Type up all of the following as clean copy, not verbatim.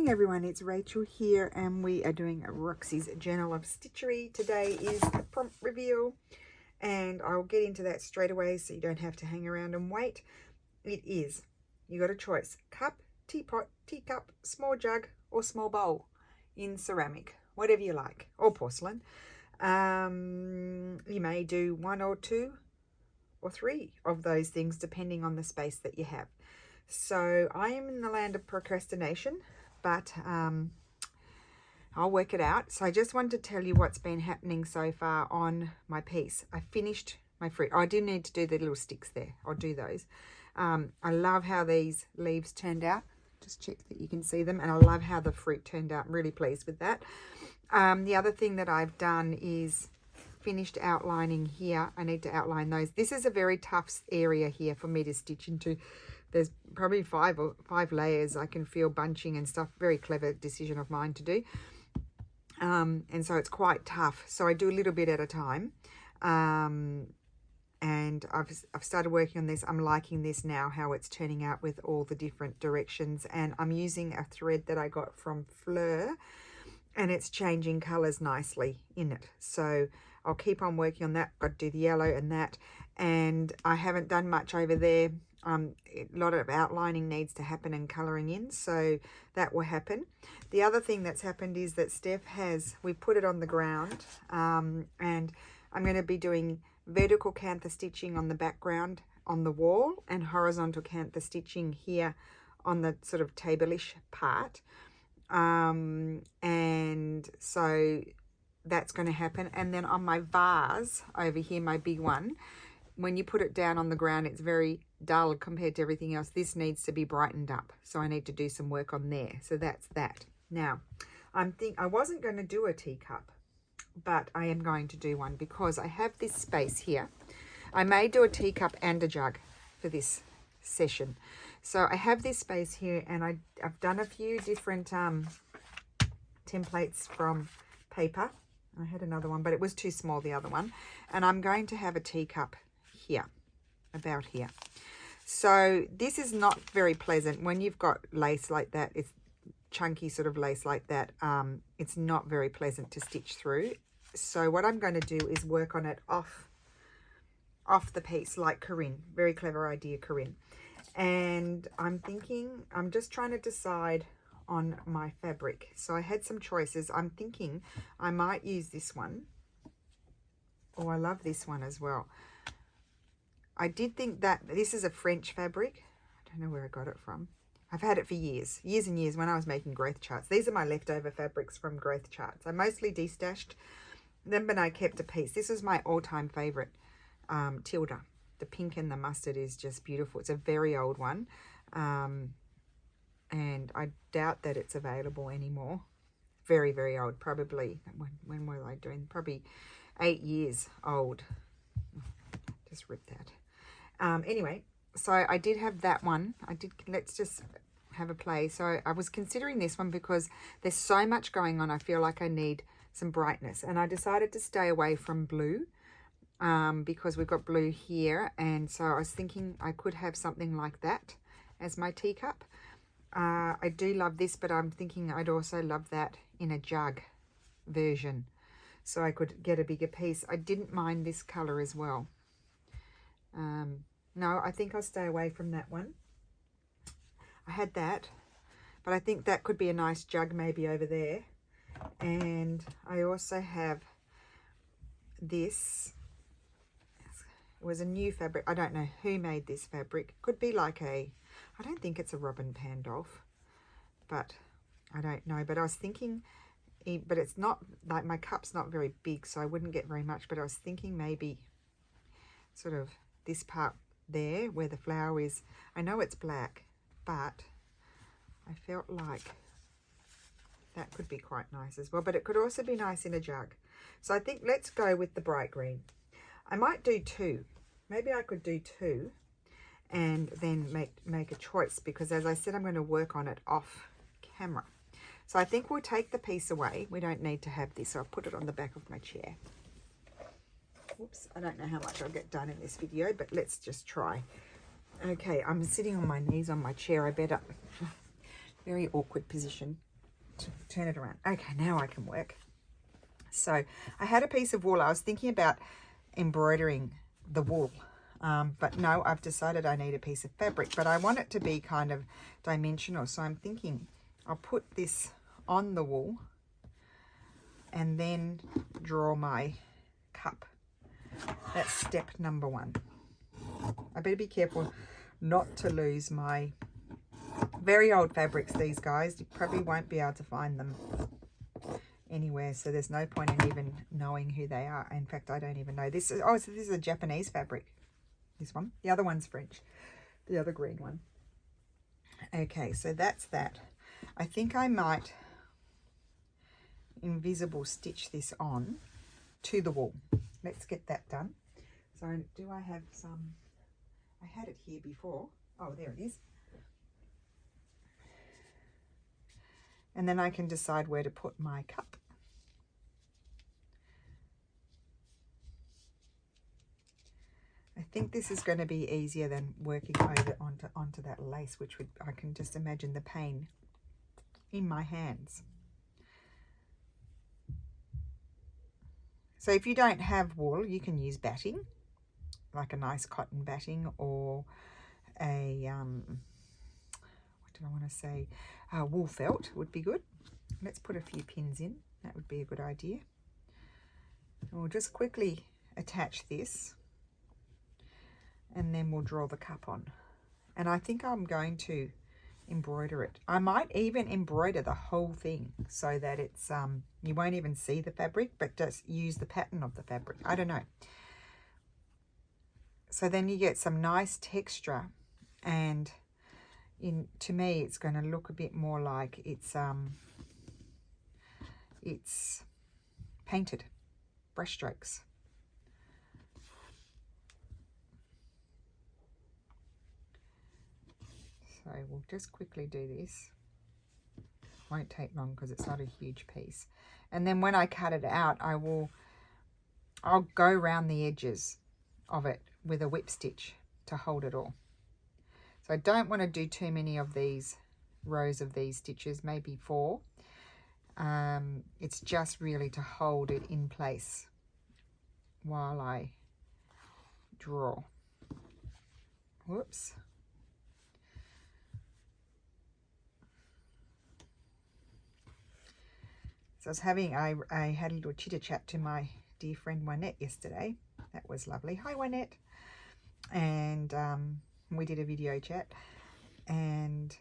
morning everyone, it's Rachel here and we are doing Roxy's Journal of Stitchery. Today is the prompt reveal and I'll get into that straight away so you don't have to hang around and wait. It is, you got a choice, cup, teapot, teacup, small jug or small bowl in ceramic, whatever you like, or porcelain. You may do one or two or three of those things depending on the space that you have. So I am in the land of procrastination, but I'll work it out. So I just wanted to tell you what's been happening so far on my piece. I finished my fruit. I do need to do the little sticks there. I'll do those. I love how these leaves turned out. Just check that you can see them. And I love how the fruit turned out. I'm really pleased with that. The other thing that I've done is finished outlining here. I need to outline those. This is a very tough area here for me to stitch into. There's probably five layers I can feel bunching and stuff. Very clever decision of mine to do. And so it's quite tough. So I do a little bit at a time. And I've started working on this. I'm liking this now, how it's turning out with all the different directions. And I'm using a thread that I got from Fleur. And it's changing colours nicely in it. So I'll keep on working on that. Got to do the yellow and that. And I haven't done much over there. A lot of outlining needs to happen and colouring in, so that will happen. The other thing that's happened is that Steph we put it on the ground, and I'm going to be doing vertical cantha stitching on the background on the wall and horizontal cantha stitching here on the sort of table-ish part. And so that's going to happen. And then on my vase over here, my big one, when you put it down on the ground, it's very dull compared to everything else. This needs to be brightened up. So I need to do some work on there. So that's that. Now, I wasn't going to do a teacup, but I am going to do one because I have this space here. I may do a teacup and a jug for this session. So I have this space here and I've done a few different templates from paper. I had another one, but it was too small, the other one. And I'm going to have a teacup here, about here. So this is not very pleasant when you've got lace like that. It's chunky sort of lace like that. It's not very pleasant to stitch through. So what I'm going to do is work on it off the piece like Corinne. Very clever idea, Corinne. And I'm just trying to decide on my fabric. So I had some choices. I'm thinking I might use this one. Oh, I love this one as well. I did think that this is a French fabric. I don't know where I got it from. I've had it for years and years when I was making growth charts. These are my leftover fabrics from growth charts. I mostly destashed them, but I kept a piece. This is my all-time favorite, Tilda. The pink and the mustard is just beautiful. It's a very old one. And I doubt that it's available anymore. Very, very old. Probably, when were I doing? Probably 8 years old. Just rip that. Anyway, so I did have that one. Let's just have a play. So I was considering this one because there's so much going on. I feel like I need some brightness. And I decided to stay away from blue because we've got blue here. And so I was thinking I could have something like that as my teacup. I do love this, but I'm thinking I'd also love that in a jug version. So I could get a bigger piece. I didn't mind this colour as well. No, I think I'll stay away from that one. I had that, but I think that could be a nice jug maybe over there. And I also have this. It was a new fabric. I don't know who made this fabric. Could be like I don't think it's a Robin Pandolph, but I don't know. But I was thinking, but it's not, like my cup's not very big, so I wouldn't get very much. But I was thinking maybe sort of this part there where the flower is. I know it's black, but I felt like that could be quite nice as well. But it could also be nice in a jug. So I think let's go with the bright green. I might do two. Maybe I could do two and then make a choice, because as I said, I'm going to work on it off camera. So I think we'll take the piece away. We don't need to have this. So I'll put it on the back of my chair. Oops, I don't know how much I'll get done in this video, but let's just try. Okay, I'm sitting on my knees on my chair. I better. Very awkward position. turn it around. Okay, now I can work. So I had a piece of wool. I was thinking about embroidering the wool, but no, I've decided I need a piece of fabric, but I want it to be kind of dimensional. So I'm thinking I'll put this on the wool and then draw my cup. That's step number 1. I better be careful not to lose my very old fabrics, these guys. You probably won't be able to find them anywhere, so there's no point in even knowing who they are. In fact, I don't even know. This is, oh, so this is a Japanese fabric, this one. The other one's French, the other green one. Okay, so that's that. I think I might invisible stitch this on to the wool. Let's get that done. So do I have some, I had it here before. Oh, there it is. And then I can decide where to put my cup. I think this is going to be easier than working over onto that lace, which would, I can just imagine the pain in my hands. So if you don't have wool, you can use batting, like a nice cotton batting, or a, what did I want to say? Wool felt would be good. Let's put a few pins in. That would be a good idea. And we'll just quickly attach this, and then we'll draw the cup on. And I think I'm going to embroider it. I might even embroider the whole thing so that it's you won't even see the fabric, but just use the pattern of the fabric. I don't know. So then you get some nice texture, and to me it's going to look a bit more like it's painted brush strokes. So we'll just quickly do this. Won't take long because it's not a huge piece. And then when I cut it out, I'll go around the edges of it with a whip stitch to hold it all. So I don't want to do too many of these rows of these stitches, maybe 4. It's just really to hold it in place while I draw. Whoops. So I was having, I had a little chitter chat to my dear friend Wynette yesterday. That was lovely. Hi Wynette. And we did a video chat, and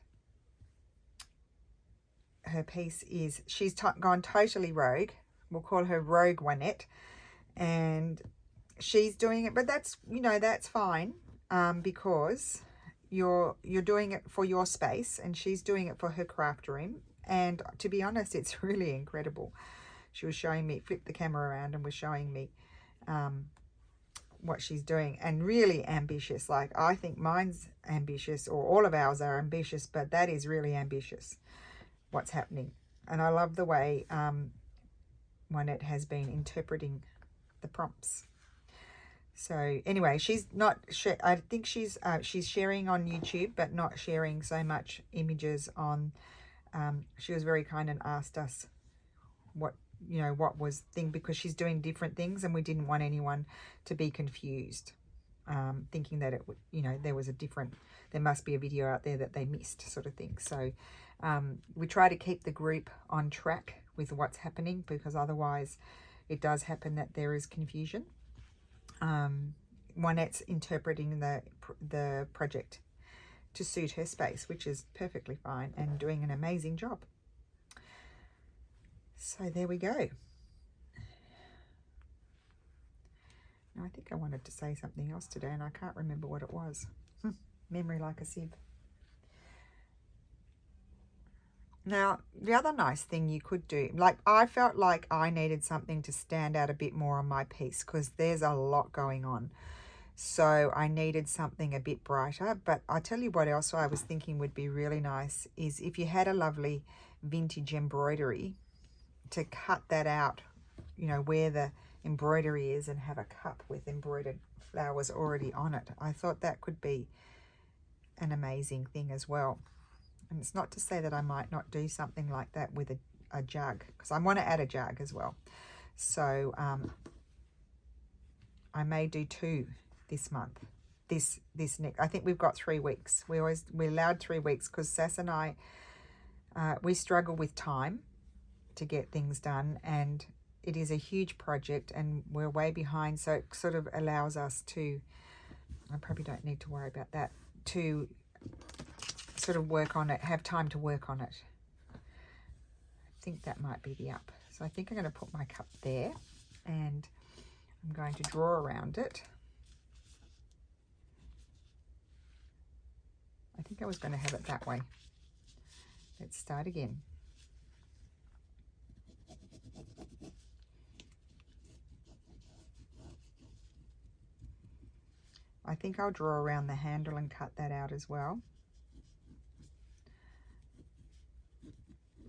her piece is, she's gone totally rogue. We'll call her Rogue Wynette, and she's doing it, but that's, you know, that's fine, because you're doing it for your space, and she's doing it for her craft room. And to be honest, it's really incredible. She was showing me, flipped the camera around and was showing me what she's doing, and really ambitious. Like, I think mine's ambitious, or all of ours are ambitious, but that is really ambitious, what's happening. And I love the way Juanette has been interpreting the prompts. So anyway, she's not, I think she's sharing on YouTube, but not sharing so much images on, she was very kind and asked us what, you know, what was thing, because she's doing different things, and we didn't want anyone to be confused, thinking that it would, you know, there must be a video out there that they missed, sort of thing. So we try to keep the group on track with what's happening, because otherwise it does happen that there is confusion. Juanette's interpreting the project to suit her space, which is perfectly fine, and doing an amazing job. So there we go. Now, I think I wanted to say something else today, and I can't remember what it was. Memory like a sieve. Now, the other nice thing you could do, like, I felt like I needed something to stand out a bit more on my piece, because there's a lot going on. So I needed something a bit brighter. But I tell you what else I was thinking would be really nice is if you had a lovely vintage embroidery, to cut that out, you know, where the embroidery is, and have a cup with embroidered flowers already on it. I thought that could be an amazing thing as well. And it's not to say that I might not do something like that with a jug, because I want to add a jug as well. So I may do 2 this month. This next, I think we've got 3 weeks. We're allowed 3 weeks because Sass and I, we struggle with time to get things done, and it is a huge project and we're way behind, so it sort of allows us to, I probably don't need to worry about that, to sort of work on it, have time to work on it. I think that might be the up. So I think I'm going to put my cup there and I'm going to draw around it. I think I was going to have it that way. Let's start again. I think I'll draw around the handle and cut that out as well.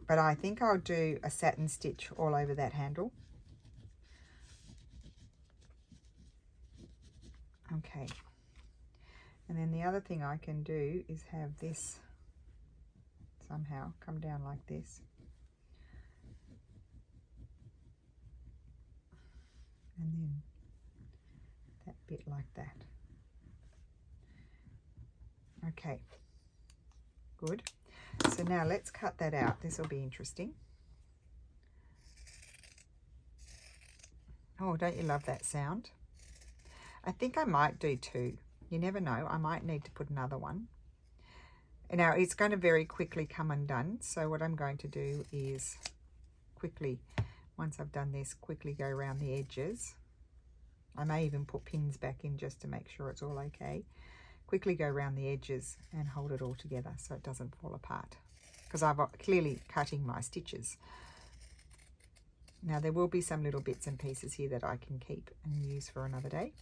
But I think I'll do a satin stitch all over that handle. Okay. And then the other thing I can do is have this somehow come down like this. And then that bit like that. Okay, good. So now let's cut that out. This will be interesting. Oh, don't you love that sound? I think I might do 2. You never know. I might need to put another one. Now, it's going to very quickly come undone. So what I'm going to do is quickly, once I've done this, quickly go around the edges. I may even put pins back in just to make sure it's all okay. Quickly go around the edges and hold it all together so it doesn't fall apart, because I've clearly cutting my stitches. Now there will be some little bits and pieces here that I can keep and use for another day,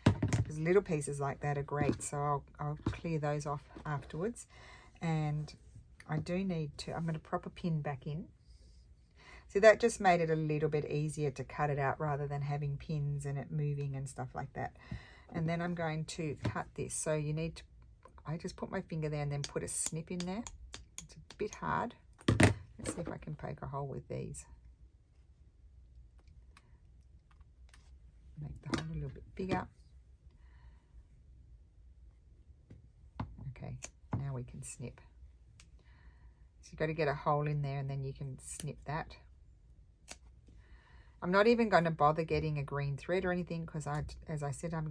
because little pieces like that are great, so I'll clear those off afterwards. And I do need to, I'm going to prop a pin back in. See, that just made it a little bit easier to cut it out rather than having pins and it moving and stuff like that. And then I'm going to cut this. So you need to, I just put my finger there and then put a snip in there. It's a bit hard. Let's see if I can poke a hole with these. Make the hole a little bit bigger. Okay, now we can snip. So you've got to get a hole in there and then you can snip that. I'm not even going to bother getting a green thread or anything, because as I said, I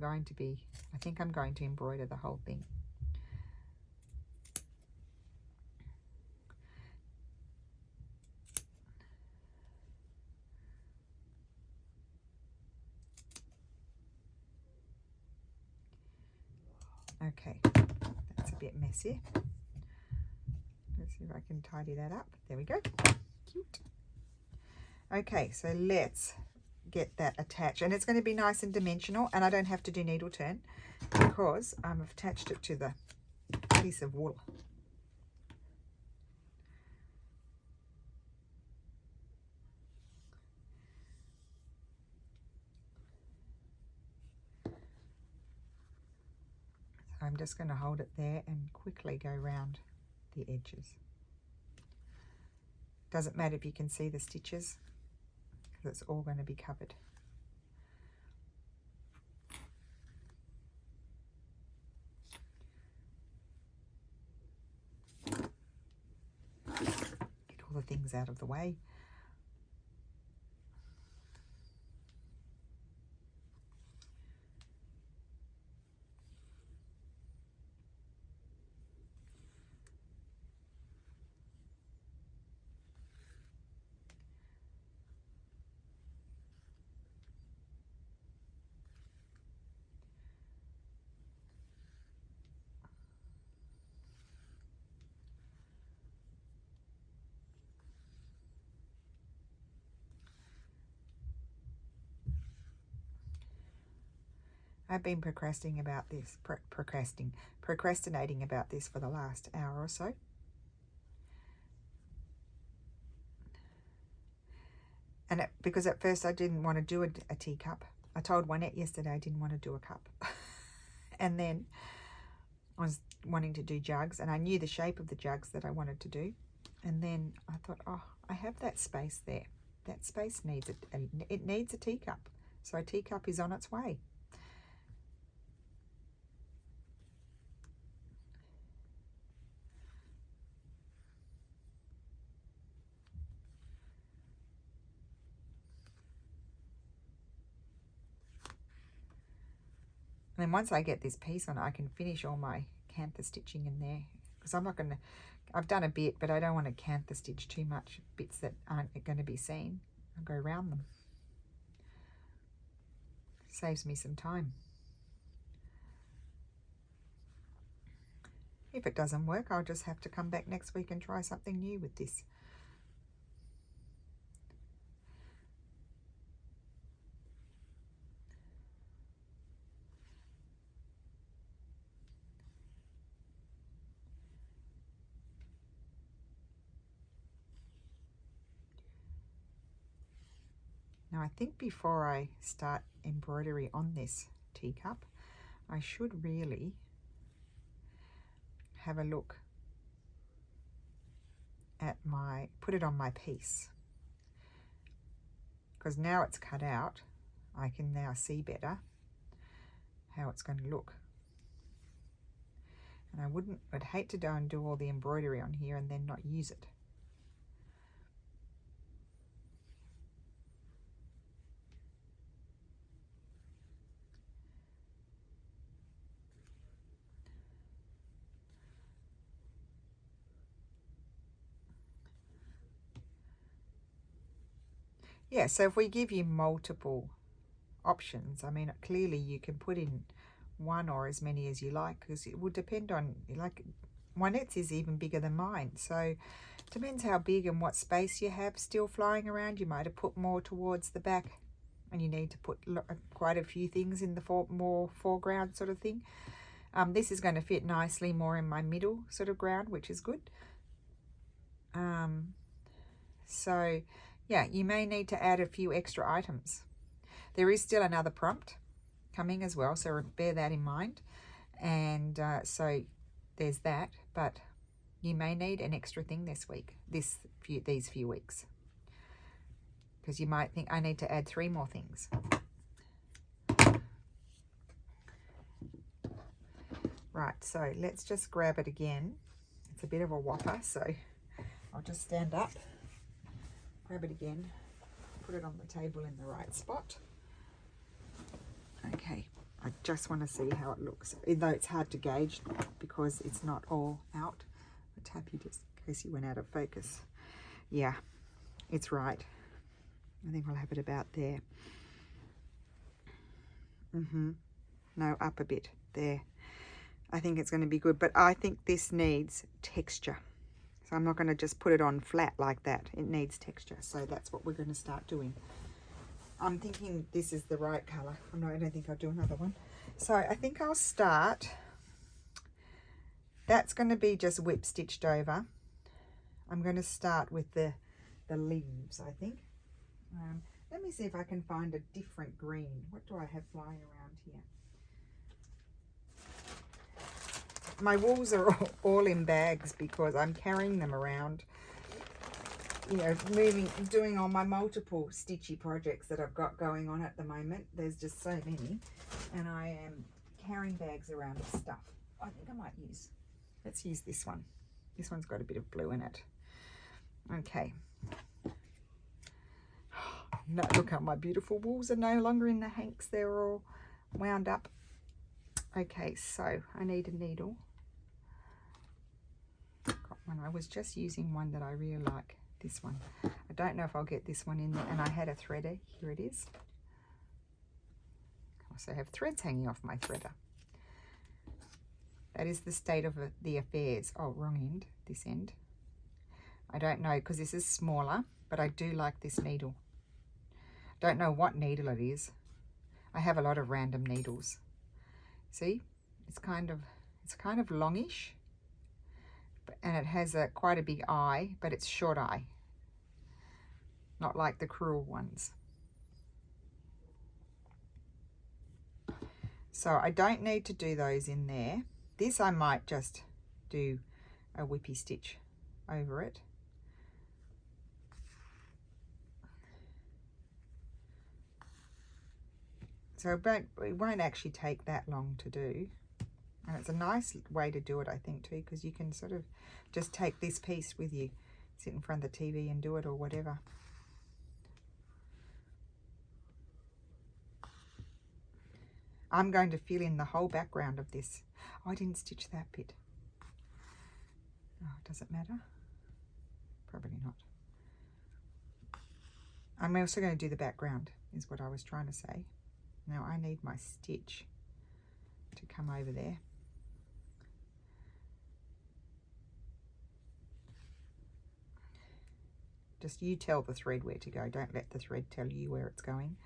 think I'm going to embroider the whole thing. Okay, that's a bit messy. Let's see if I can tidy that up. There we go. Cute. Okay, so let's get that attached, and it's going to be nice and dimensional, and I don't have to do needle turn because I've attached it to the piece of wool. So I'm just going to hold it there and quickly go around the edges. Doesn't matter if you can see the stitches, because it's all going to be covered. Get all the things out of the way. I've been procrastinating about this for the last hour or so. And because at first I didn't want to do a teacup. I told Juanette yesterday I didn't want to do a cup. And then I was wanting to do jugs, and I knew the shape of the jugs that I wanted to do. And then I thought, oh, I have that space there. That space needs it needs a teacup. So a teacup is on its way. And then once I get this piece on, I can finish all my cantha stitching in there, because I'm not going to, I've done a bit, but I don't want to cantha stitch too much bits that aren't going to be seen. I'll go around them. Saves me some time. If it doesn't work, I'll just have to come back next week and try something new with this. Now I think before I start embroidery on this teacup, I should really have a look at put it on my piece. Because now it's cut out, I can now see better how it's going to look. And I'd hate to go and do all the embroidery on here and then not use it. Yeah, so if we give you multiple options, I mean, clearly you can put in one or as many as you like, because it will depend on, like, Juanette's is even bigger than mine. So it depends how big and what space you have still flying around. You might have put more towards the back and you need to put quite a few things in the more foreground sort of thing. This is going to fit nicely more in my middle sort of ground, which is good. So yeah, you may need to add a few extra items. There is still another prompt coming as well, so bear that in mind. And so there's that, but you may need an extra thing this week, these few weeks, because you might think I need to add 3 more things. Right, so let's just grab it again. It's a bit of a whopper, so I'll just stand up, grab it again, put it on the table in the right spot. Okay, I just want to see how it looks, though it's hard to gauge because it's not all out. I'll tap you just in case you went out of focus. Yeah, it's right. I think I'll have it about there. No, up a bit there. I think it's going to be good, but I think this needs texture. So I'm not going to just put it on flat like that. It needs texture. So that's what we're going to start doing. I'm thinking this is the right colour. I don't think I'll do another one. So I think I'll start. That's going to be just whip stitched over. I'm going to start with the leaves, I think. Let me see if I can find a different green. What do I have flying around here? My wools are all in bags because I'm carrying them around, you know, doing all my multiple stitchy projects that I've got going on at the moment. There's just so many, and I am carrying bags around with stuff. I think I might let's use this one. This one's got a bit of blue in it. Okay. No, look how my beautiful wools are no longer in the hanks. They're all wound up. Okay, so I need a needle. Got one. I was just using one that I really like, this one. I don't know if I'll get this one in there, and I had a threader. Here it is. I also have threads hanging off my threader. That is the state of the affairs. Oh, wrong end, this end. I don't know, because this is smaller, but I do like this needle. Don't know what needle it is. I have a lot of random needles. See, it's kind of longish, and it has quite a big eye, but it's short eye, not like the cruel ones. So I don't need to do those in there. This I might just do a whippy stitch over it. So it won't actually take that long to do. And it's a nice way to do it, I think, too, because you can sort of just take this piece with you, sit in front of the TV and do it or whatever. I'm going to fill in the whole background of this. Oh, I didn't stitch that bit. Oh, does it matter? Probably not. I'm also going to do the background, is what I was trying to say. Now I need my stitch to come over there. Just you tell the thread where to go. Don't let the thread tell you where it's going.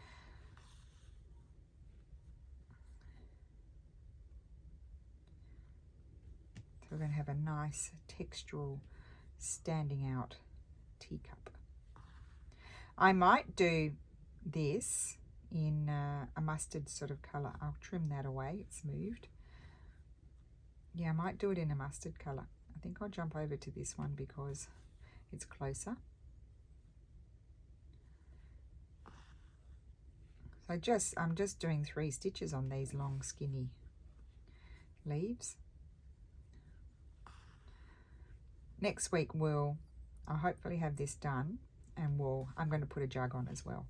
So we're going to have a nice textural standing out teacup. I might do this in a mustard sort of colour. I'll trim that away, it's moved. Yeah, I might do it in a mustard colour. I think I'll jump over to this one because it's closer. So I'm just doing 3 stitches on these long skinny leaves. Next week I'll hopefully have this done, and I'm going to put a jug on as well.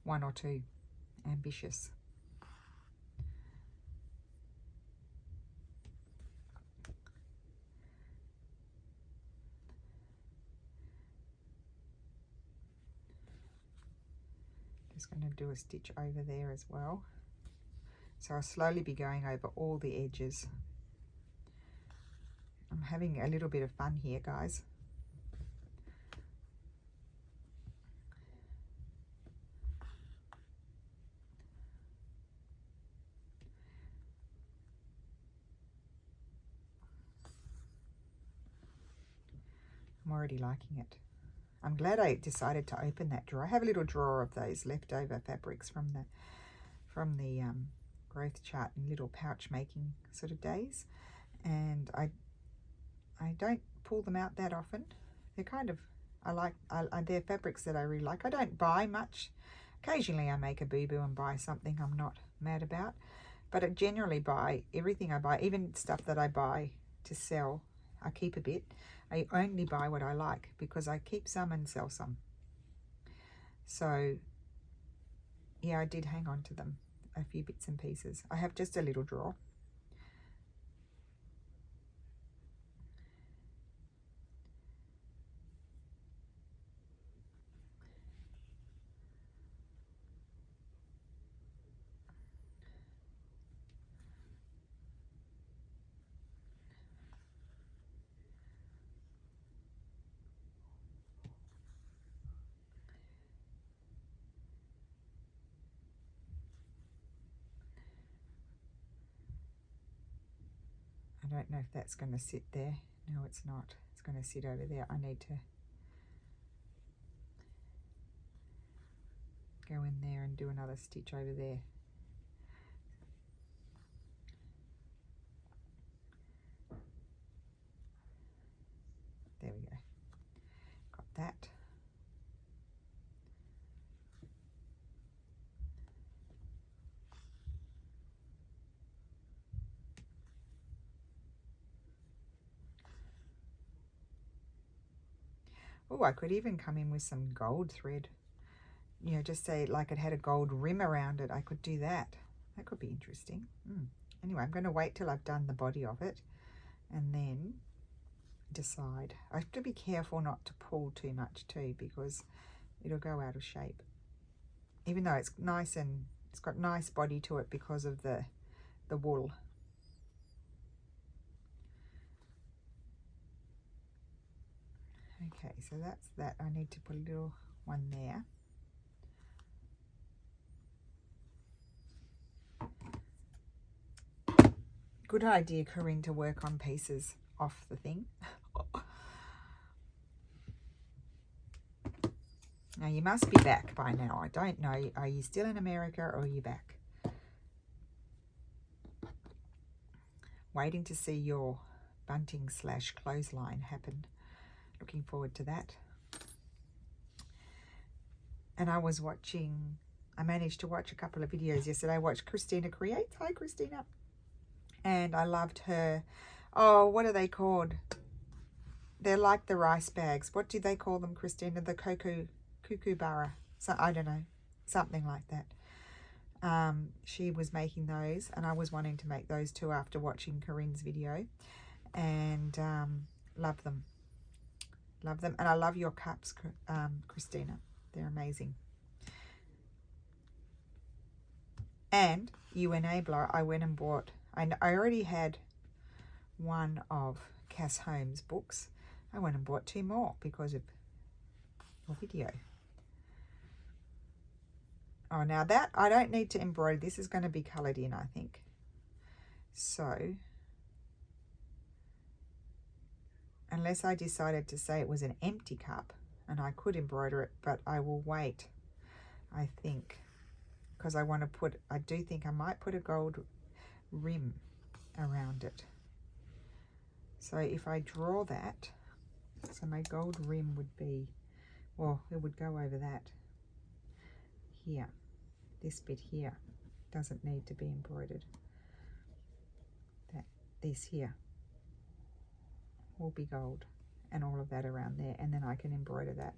1 or 2, ambitious. Just going to do a stitch over there as well. So I'll slowly be going over all the edges. I'm having a little bit of fun here, guys. I'm already liking it. I'm glad I decided to open that drawer. I have a little drawer of those leftover fabrics from the growth chart and little pouch making sort of days, and I don't pull them out that often. They're kind of, they're fabrics that I really like. I don't buy much. Occasionally I make a boo-boo and buy something I'm not mad about, but I generally buy everything I buy, even stuff that I buy to sell. I keep a bit. I only buy what I like because I keep some and sell some. So yeah, I did hang on to them, a few bits and pieces. I have just a little drawer. I don't know if that's going to sit there. No, it's not. It's going to sit over there. I need to go in there and do another stitch over there. There we go. Got that. Oh, I could even come in with some gold thread. You know, just say like it had a gold rim around it. I could do that. That could be interesting. Anyway, I'm going to wait till I've done the body of it and then decide. I have to be careful not to pull too much too, because it'll go out of shape. Even though it's nice and it's got nice body to it because of the wool. Okay, so that's that. I need to put a little one there. Good idea, Corinne, to work on pieces off the thing. Now, you must be back by now. I don't know. Are you still in America or are you back? waiting to see your bunting / clothesline happen. Looking forward to that. And I managed to watch a couple of videos yesterday. I watched Christina Creates. Hi, Christina. And I loved her. Oh, what are they called? They're like the rice bags. What do they call them, Christina? The kookaburra. So I don't know, something like that. She was making those, and I was wanting to make those too after watching Corinne's video, and love them. Love them, and I love your cups, Christina. They're amazing. And You Enabler, I went and bought. I already had one of Cass Holmes' books. I went and bought 2 more because of your video. Oh, now that I don't need to embroider. This is going to be coloured in, I think. So, unless I decided to say it was an empty cup and I could embroider it, but I will wait, I think, because I want to put, I do think I might put a gold rim around it. So if I draw that, so my gold rim would be, well, it would go over that here. This bit here doesn't need to be embroidered. This here will be gold, and all of that around there, and then I can embroider that.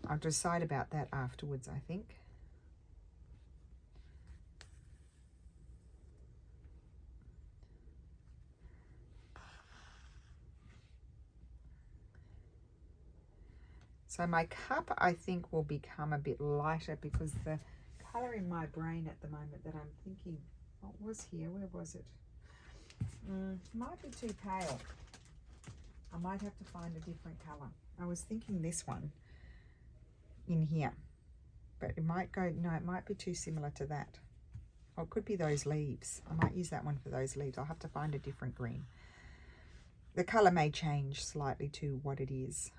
I'll decide about that afterwards, I think. So my cup, I think, will become a bit lighter because the colour in my brain at the moment that I'm thinking, what was here? Where was it? Might be too pale. I might have to find a different colour. I was thinking this one in here, but it might go, no, it might be too similar to that. Or it could be those leaves. I might use that one for those leaves. I'll have to find a different green. The colour may change slightly to what it is.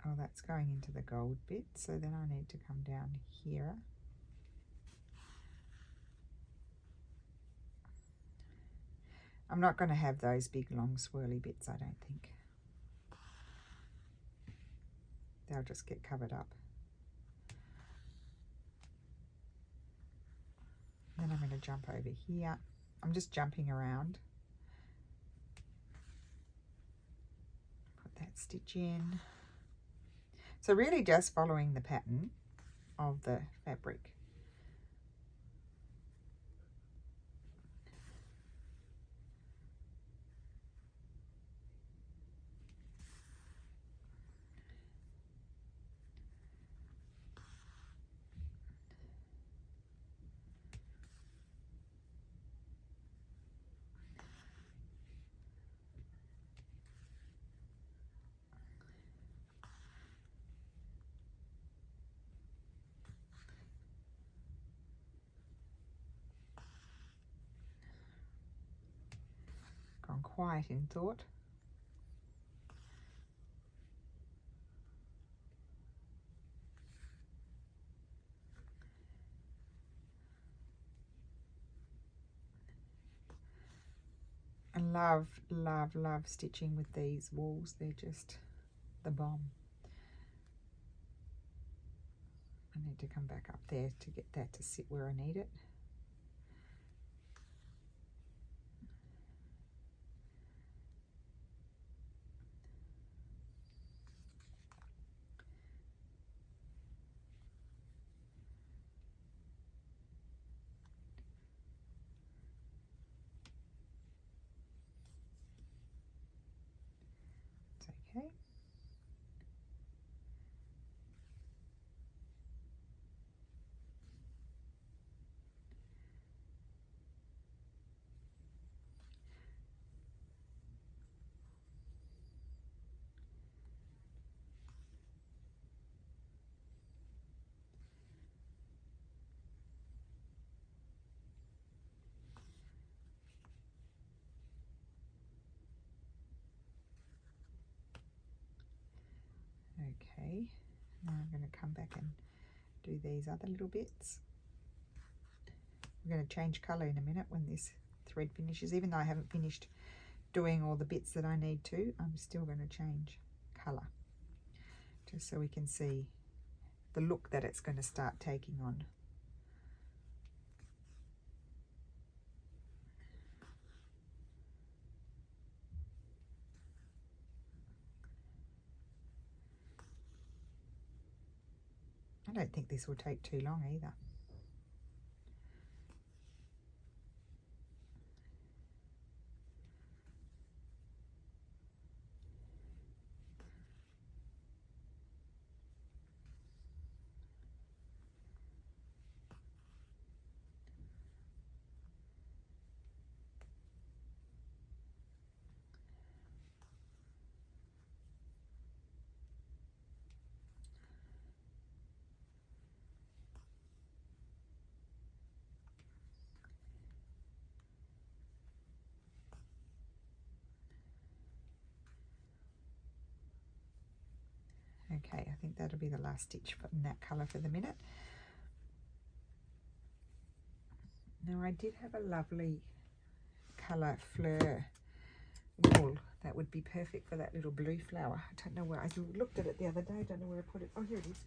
Oh, that's going into the gold bit, so then I need to come down here. I'm not going to have those big, long, swirly bits, I don't think. They'll just get covered up. Then I'm going to jump over here. I'm just jumping around. Put that stitch in. So really just following the pattern of the fabric. Gone quiet in thought. And love, love, love stitching with these wools. They're just the bomb. I need to come back up there to get that to sit where I need it. Okay. Okay, now I'm going to come back and do these other little bits. I'm going to change colour in a minute when this thread finishes. Even though I haven't finished doing all the bits that I need to, I'm still going to change colour, just so we can see the look that it's going to start taking on. I don't think this will take too long either. Okay, I think that'll be the last stitch in that colour for the minute. Now I did have a lovely colour fleur wool that would be perfect for that little blue flower. I don't know where, I looked at it the other day, I don't know where I put it. Oh, here it is.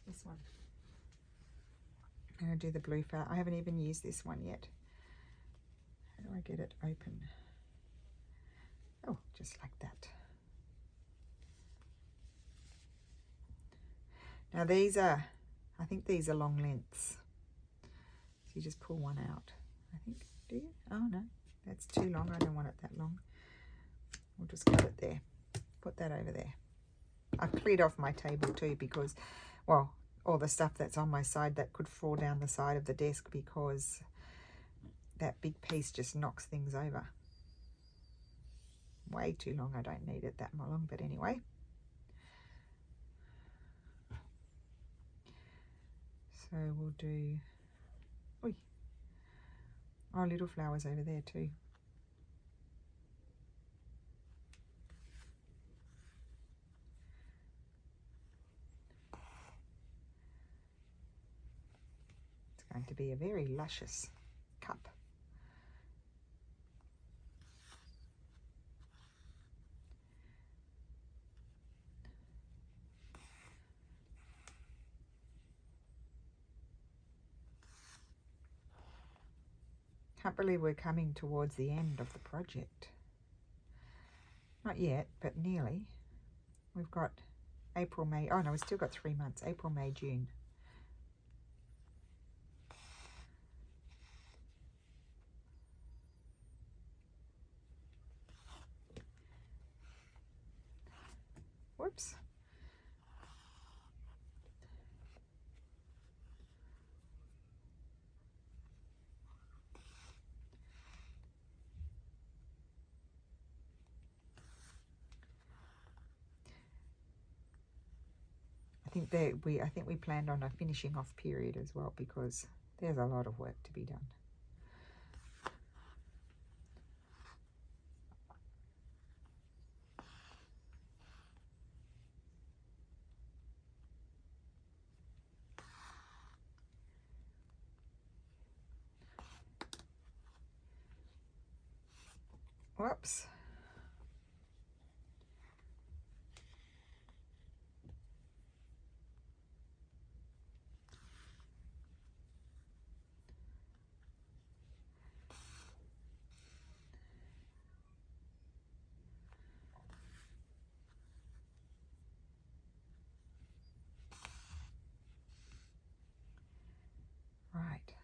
This one. I'm going to do the blue flower. I haven't even used this one yet. How do I get it open? Oh, just like that. Now these are, I think these are long lengths. So you just pull one out, I think. Do you? Oh no, that's too long. I don't want it that long. We'll just cut it there. Put that over there. I've cleared off my table too because, well, all the stuff that's on my side that could fall down the side of the desk because that big piece just knocks things over. Way too long. I don't need it that long, but anyway. So we'll do, oi, oh, little flowers over there too. It's going to be a very luscious cup. Can't believe we're coming towards the end of the project. Not yet, but nearly. We've got April, May. Oh no, we've still got 3 months. April, May, June. Whoops. I think we planned on a finishing off period as well because there's a lot of work to be done. Whoops. Right.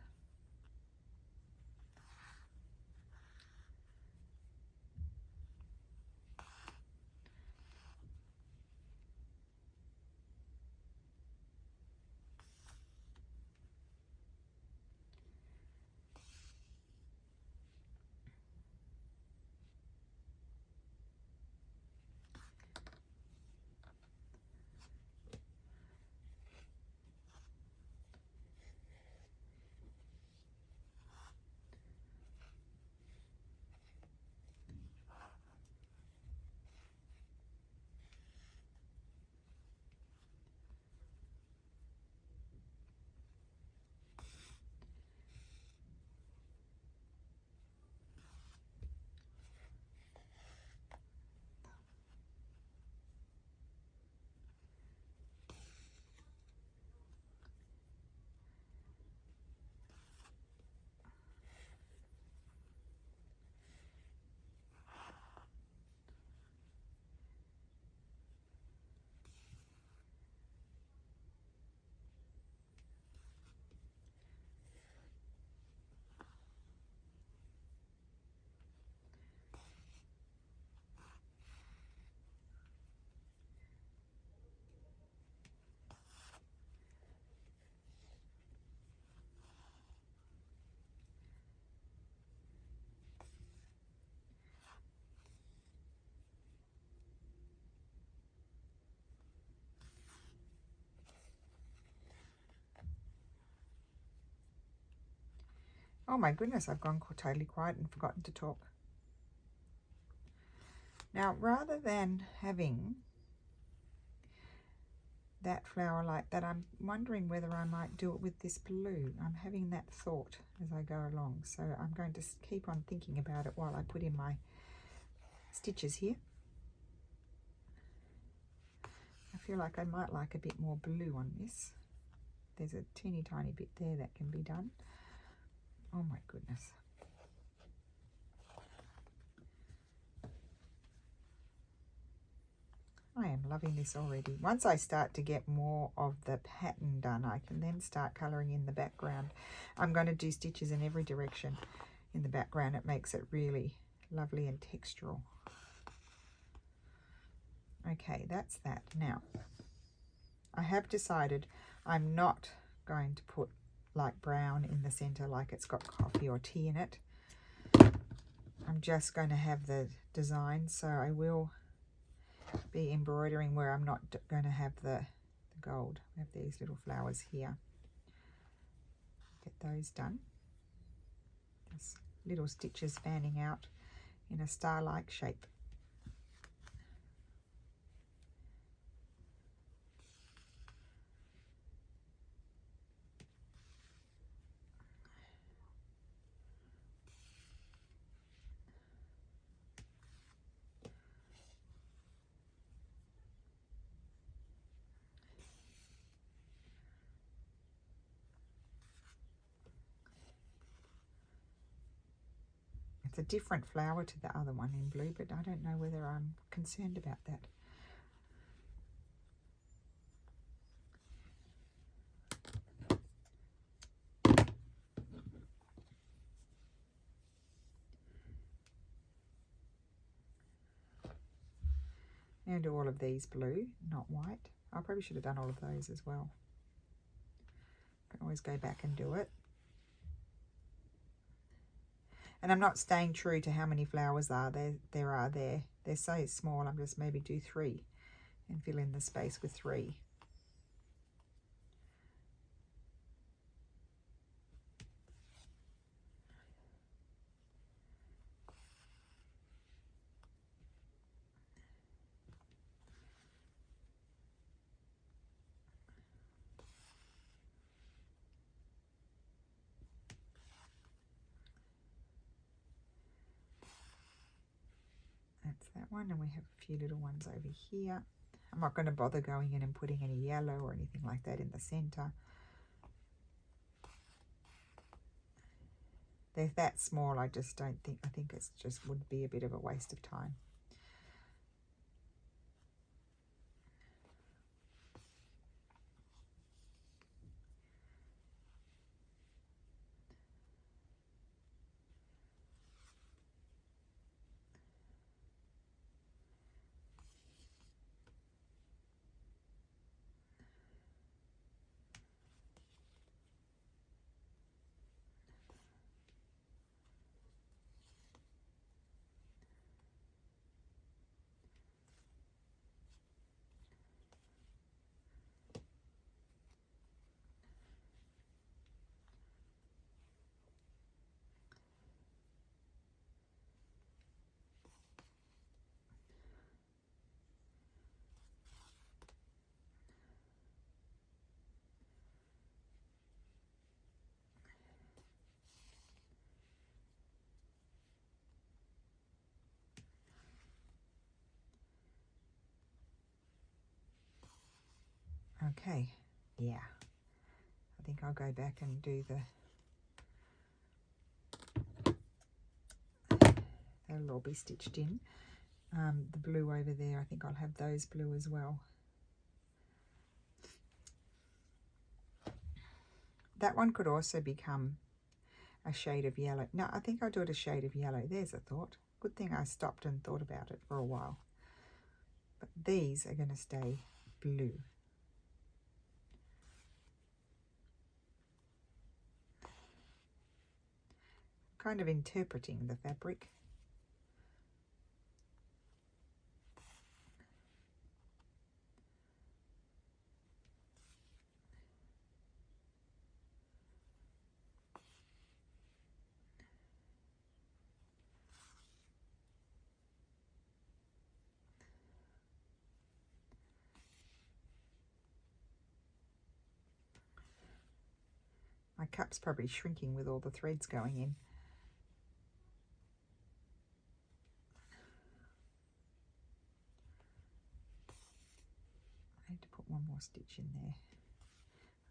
Oh my goodness, I've gone totally quiet and forgotten to talk. Now, rather than having that flower like that, I'm wondering whether I might do it with this blue. I'm having that thought as I go along, so I'm going to keep on thinking about it while I put in my stitches here. I feel like I might like a bit more blue on this. There's a teeny tiny bit there that can be done. Oh my goodness. I am loving this already. Once I start to get more of the pattern done, I can then start colouring in the background. I'm going to do stitches in every direction in the background. It makes it really lovely and textural. Okay, that's that. Now, I have decided I'm not going to put like brown in the center like it's got coffee or tea in it. I'm just going to have the design, so I will be embroidering where I'm not going to have the gold. I have these little flowers here. Get those done. Just little stitches fanning out in a star-like shape. It's a different flower to the other one in blue, but I don't know whether I'm concerned about that. And do all of these blue, not white. I probably should have done all of those as well. Can always go back and do it. And I'm not staying true to how many flowers there are there. They're so small, I'm just maybe do 3 and fill in the space with 3. That's that one, and we have a few little ones over here. I'm not going to bother going in and putting any yellow or anything like that in the center. They're that small, I just don't think, I think it's just would be a bit of a waste of time. Okay, yeah. I think I'll go back and do that'll all be stitched in. The blue over there, I think I'll have those blue as well. That one could also become a shade of yellow. No, I think I'll do it a shade of yellow. There's a thought. Good thing I stopped and thought about it for a while. But these are going to stay blue. Kind of interpreting the fabric. My cup's probably shrinking with all the threads going in. I need to put one more stitch in there.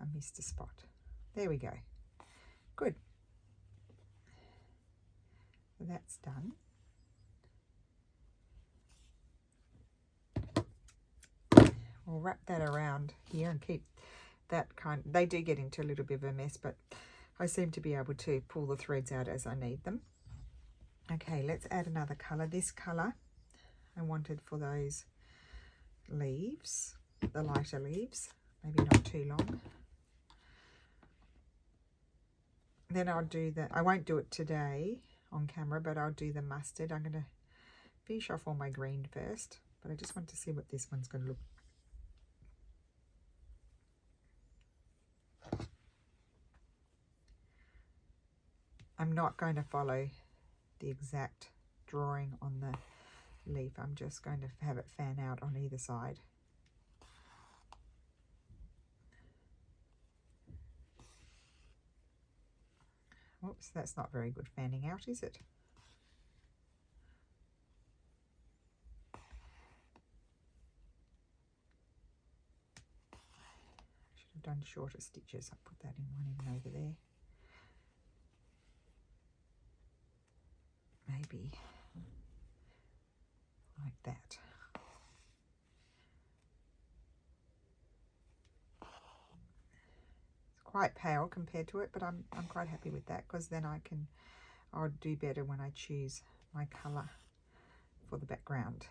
I missed a spot. There we go. Good. So that's done. We'll wrap that around here and keep that kind. They do get into a little bit of a mess, but I seem to be able to pull the threads out as I need them. Okay, let's add another colour. This colour I wanted for those leaves, the lighter leaves, maybe not too long. Then I'll do the, I won't do it today on camera, but I'll do the mustard. I'm going to finish off all my green first, but I just want to see what this one's going to look. I'm not going to follow the exact drawing on the leaf. I'm just going to have it fan out on either side. Oops, that's not very good fanning out, is it? Should have done shorter stitches. I'll put that in one in over there. Maybe like that. It's quite pale compared to it, but I'm quite happy with that, because then I'll do better when I choose my colour for the background.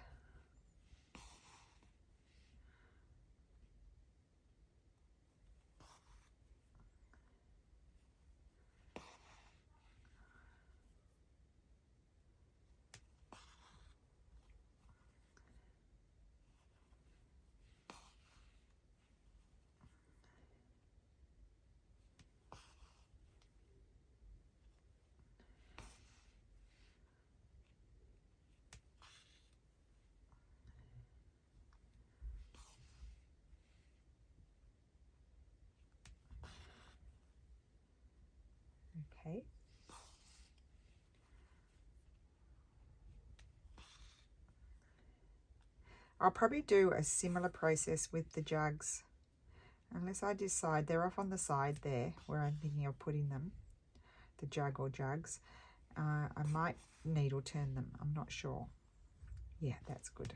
Okay. I'll probably do a similar process with the jugs, unless I decide they're off on the side there where I'm thinking of putting them, the jug or jugs. I might needle turn them, I'm not sure. Yeah, that's good.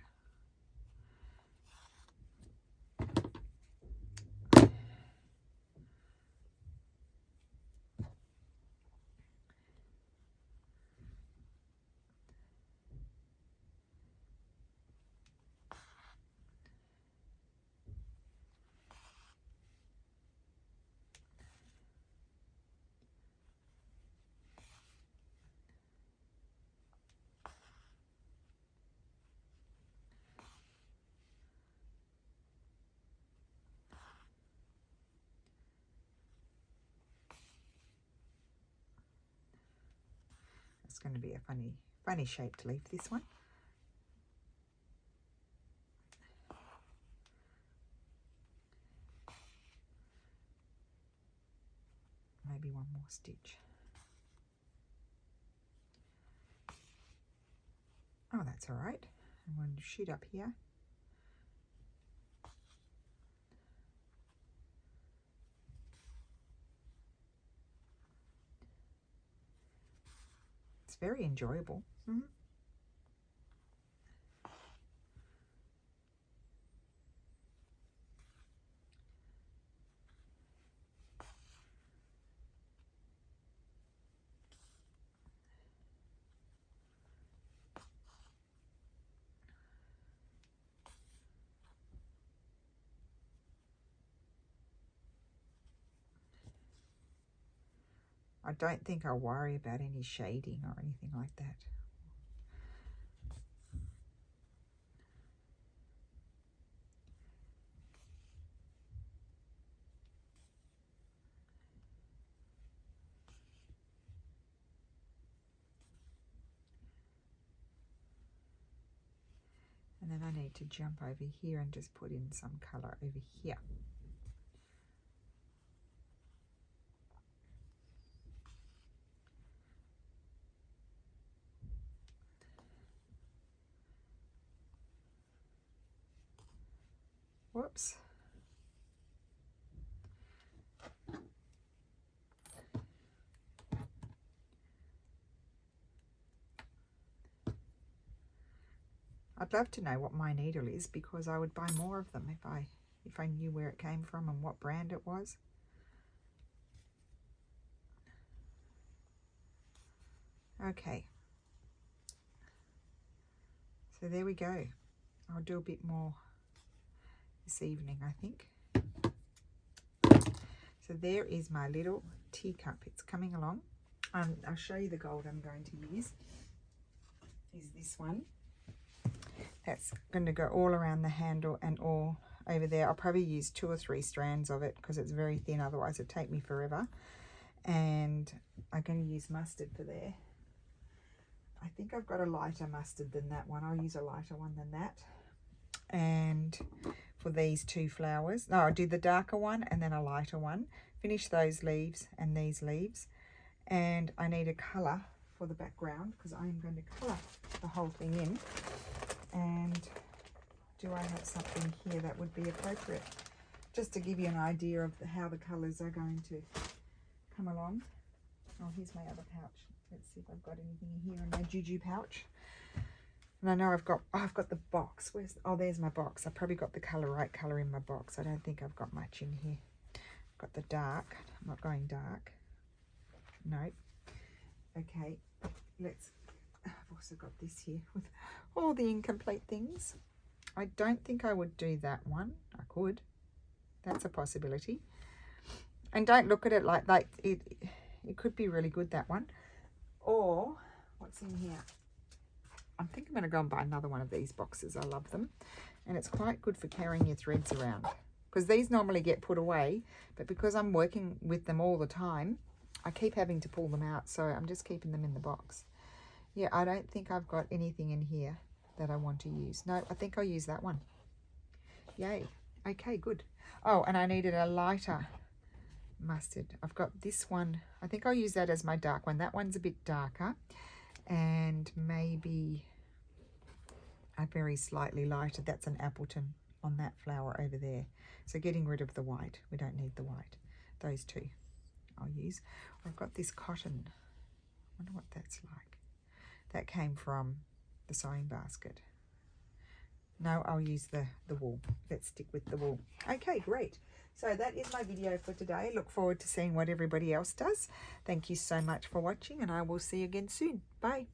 It's going to be a funny shaped leaf, this one. Maybe one more stitch. Oh, that's all right. I'm going to shoot up here. It's very enjoyable. I don't think I'll worry about any shading or anything like that. And then I need to jump over here and just put in some colour over here. Whoops. I'd love to know what my needle is, because I would buy more of them if I knew where it came from and what brand it was. Okay. So there we go. I'll do a bit more this evening, I think. So there is my little teacup. It's coming along. I'll show you the gold I'm going to use. Is this one. That's going to go all around the handle and all over there. I'll probably use 2 or 3 strands of it because it's very thin, otherwise it'd take me forever. And I'm going to use mustard for there. I think I've got a lighter mustard than that one. I'll use a lighter one than that. And for these 2 flowers, no, I'll do the darker one and then a lighter one. Finish those leaves and these leaves. And I need a colour for the background because I am going to colour the whole thing in. And do I have something here that would be appropriate? Just to give you an idea of how the colours are going to come along. Oh, here's my other pouch. Let's see if I've got anything in here in my juju pouch. And I know I've got the box. There's my box. I probably got the right colour in my box. I don't think I've got much in here. I've got the dark. I'm not going dark. No. Okay, I've also got this here with all the incomplete things. I don't think I would do that one. I could. That's a possibility. And don't look at it like it could be really good, that one. Or what's in here? I think I'm going to go and buy another one of these boxes. I love them. And it's quite good for carrying your threads around. Because these normally get put away, but because I'm working with them all the time, I keep having to pull them out. So I'm just keeping them in the box. Yeah, I don't think I've got anything in here that I want to use. No, I think I'll use that one. Yay. Okay, good. Oh, and I needed a lighter mustard. I've got this one. I think I'll use that as my dark one. That one's a bit darker. And maybe a very slightly lighter. That's an Appleton on that flower over there. So getting rid of the white. We don't need the white. Those 2 I'll use. I've got this cotton. I wonder what that's like. That came from the sewing basket. No, I'll use the wool. Let's stick with the wool. Okay, great. So that is my video for today. Look forward to seeing what everybody else does. Thank you so much for watching, and I will see you again soon. Bye.